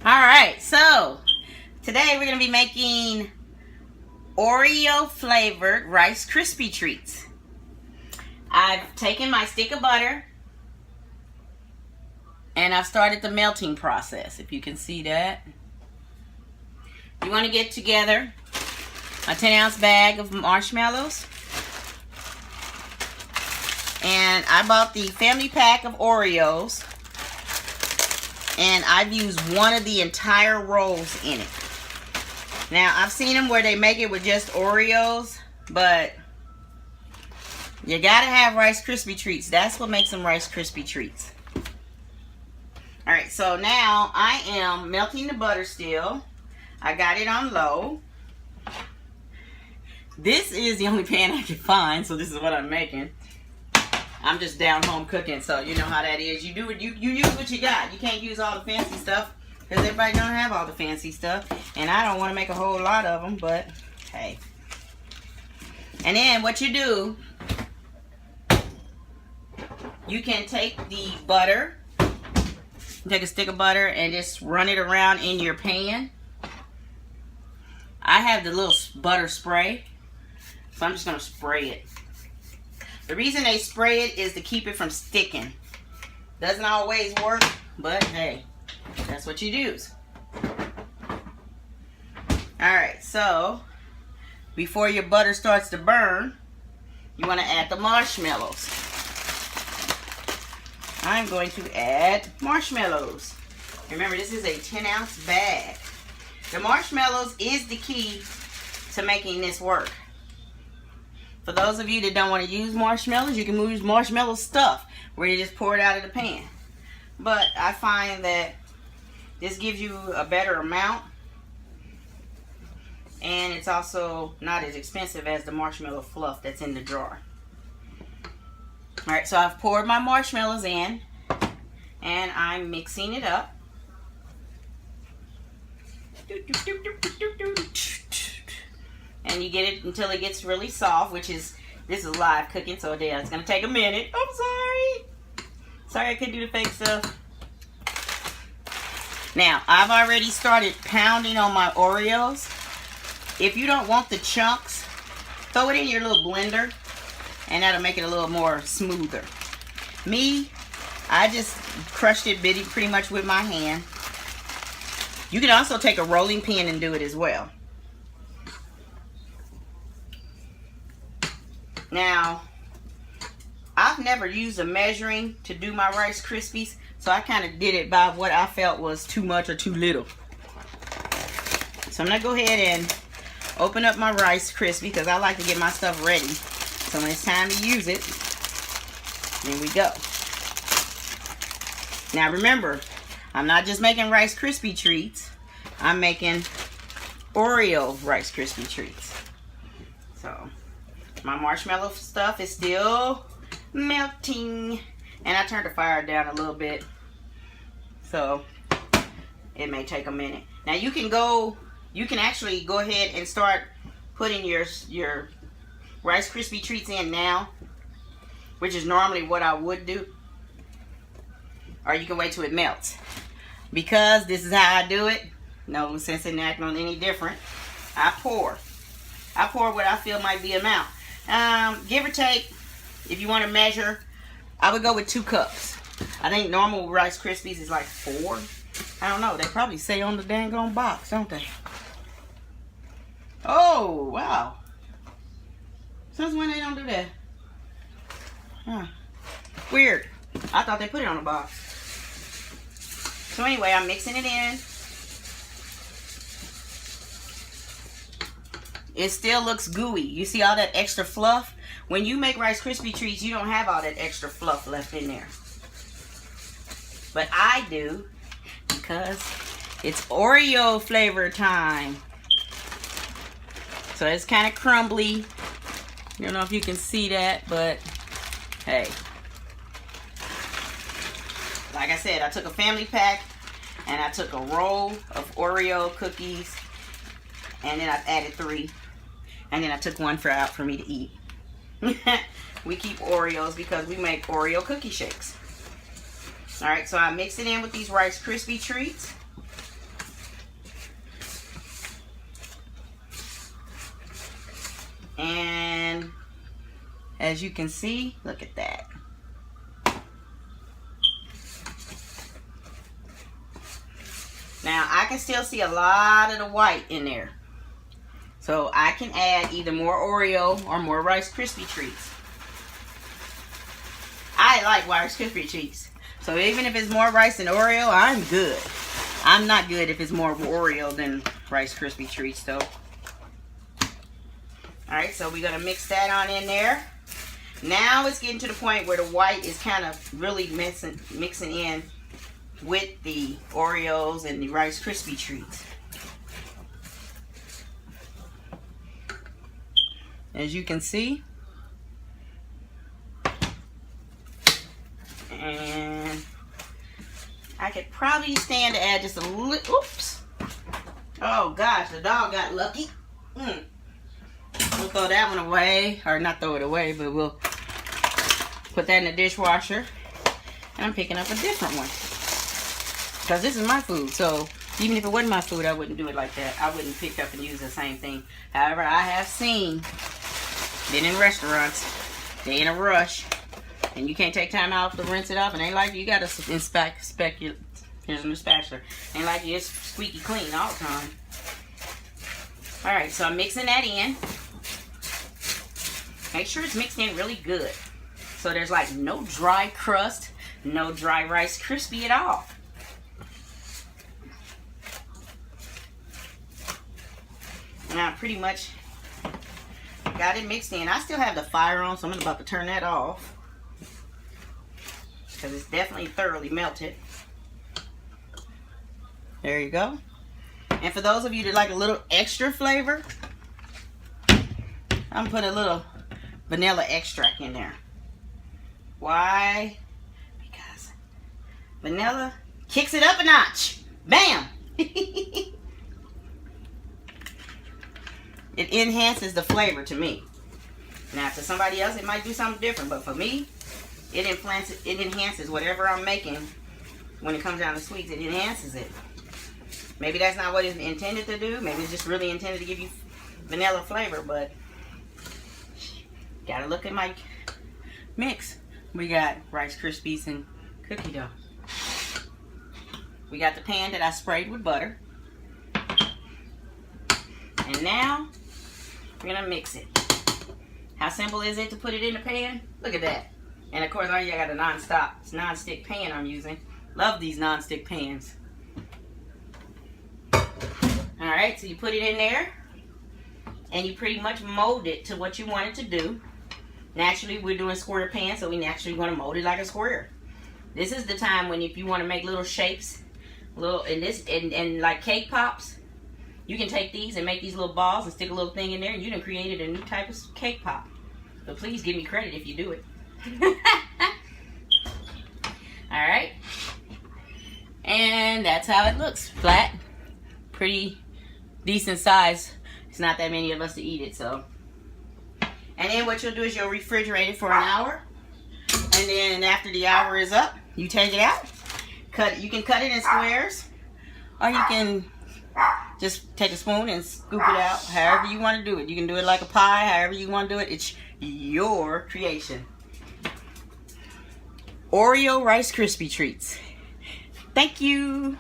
Alright, so today we're going to be making Oreo flavored Rice Krispy treats. I've taken my stick of butter and I've started the melting process, if you can see that. You want to get together a 10-ounce bag of marshmallows. And I bought the family pack of Oreos. And I've used one of the entire rolls in it. Now, I've seen them where they make it with just Oreos, but you gotta have Rice Krispy treats. That's what makes them Rice Krispy treats. Alright, so now I am melting the butter still. I got it on low. This is the only pan I can find, so this is what I'm making. I'm just down home cooking, so you know how that is. You do it. You use what you got. You can't use all the fancy stuff because everybody don't have all the fancy stuff, and I don't want to make a whole lot of them. But hey, and then what you do, you can take the butter, take a stick of butter, and just run it around in your pan. I have the little butter spray, so I'm just gonna spray it. The reason they spray it is to keep it from sticking. Doesn't always work, but hey, that's what you use. Alright, so before your butter starts to burn, you want to add the marshmallows. I'm going to add marshmallows. Remember, this is a 10-ounce bag. The marshmallows is the key to making this work. For those of you that don't want to use marshmallows, you can use marshmallow stuff where you just pour it out of the pan. But I find that this gives you a better amount, and it's also not as expensive as the marshmallow fluff that's in the jar. Alright, so I've poured my marshmallows in and I'm mixing it up. And you get it until it gets really soft, which is, this is live cooking, so yeah, it's going to take a minute. I'm sorry. Sorry I couldn't do the fake stuff. Now, I've already started pounding on my Oreos. If you don't want the chunks, throw it in your little blender, and that'll make it a little more smoother. Me, I just crushed it pretty much with my hand. You can also take a rolling pin and do it as well. Now, I've never used a measuring to do my Rice Krispies, so I kind of did it by what I felt was too much or too little. So I'm going to go ahead and open up my Rice Krispie because I like to get my stuff ready. So when it's time to use it, here we go. Now remember, I'm not just making Rice Krispy treats. I'm making Oreo Rice Krispy treats. So my marshmallow stuff is still melting, and I turned the fire down a little bit, so it may take a minute. Now you can actually go ahead and start putting your Rice Krispy treats in now, which is normally what I would do, or you can wait till it melts. Because this is how I do it, no sense in acting on any different. I pour what I feel might be amount. Give or take, if you want to measure, I would go with 2 cups. I think normal Rice Krispies is like 4. I don't know. They probably say on the dang on box, don't they? Oh, wow. Since when they don't do that? Huh. Weird. I thought they put it on the box. So anyway, I'm mixing it in. It still looks gooey. You see all that extra fluff? When you make Rice Krispy treats, you don't have all that extra fluff left in there. But I do, because it's Oreo flavor time. So it's kind of crumbly. I don't know if you can see that, but hey. Like I said, I took a family pack and I took a roll of Oreo cookies, and then I've added 3. And then I took 1 out for me to eat. We keep Oreos because we make Oreo cookie shakes. Alright, so I mix it in with these Rice Krispy treats. And as you can see, look at that. Now I can still see a lot of the white in there. So I can add either more Oreo or more Rice Krispie treats. I like Rice Krispie treats. So even if it's more rice than Oreo, I'm good. I'm not good if it's more Oreo than Rice Krispie treats though. Alright, so we're going to mix that on in there. Now it's getting to the point where the white is kind of really mixing in with the Oreos and the Rice Krispie treats. As you can see. And I could probably stand to add just a little. Oops. Oh gosh, the dog got lucky. We'll throw that one away. Or not throw it away, but we'll put that in the dishwasher. And I'm picking up a different one. Because this is my food. So even if it wasn't my food, I wouldn't do it like that. I wouldn't pick up and use the same thing. However, I have seen, been in restaurants, they in a rush. And you can't take time out to rinse it off. And ain't like you got to inspect. Here's a new spatula. Ain't like you just squeaky clean all the time. Alright, so I'm mixing that in. Make sure it's mixed in really good. So there's like no dry crust, no dry Rice Krispie at all. Now pretty much got it mixed in. I still have the fire on, so I'm about to turn that off. Because it's definitely thoroughly melted. There you go. And for those of you that like a little extra flavor, I'm putting a little vanilla extract in there. Why? Because vanilla kicks it up a notch. Bam! It enhances the flavor to me. Now to somebody else it might do something different, but for me, it enhances whatever I'm making. When it comes down to sweets, it enhances it. Maybe that's not what it's intended to do. Maybe it's just really intended to give you vanilla flavor, but gotta look at my mix. We got Rice Krispies and cookie dough. We got the pan that I sprayed with butter. And now we're gonna mix it. How simple is it to put it in the pan? Look at that. And of course, I got a non-stick pan I'm using. Love these non-stick pans. Alright, so you put it in there. And you pretty much mold it to what you want it to do. Naturally, we're doing square pan, so we naturally want to mold it like a square. This is the time when if you want to make little shapes, and like cake pops, you can take these and make these little balls and stick a little thing in there, and you done created a new type of cake pop. But please give me credit if you do it. Alright. And that's how it looks. Flat. Pretty decent size. It's not that many of us to eat it, so. And then what you'll do is you'll refrigerate it for an hour. And then after the hour is up, you take it out. You can cut it in squares. Or you can just take a spoon and scoop it out. However you want to do it. You can do it like a pie. However you want to do it. It's your creation. Oreo Rice Krispie treats. Thank you.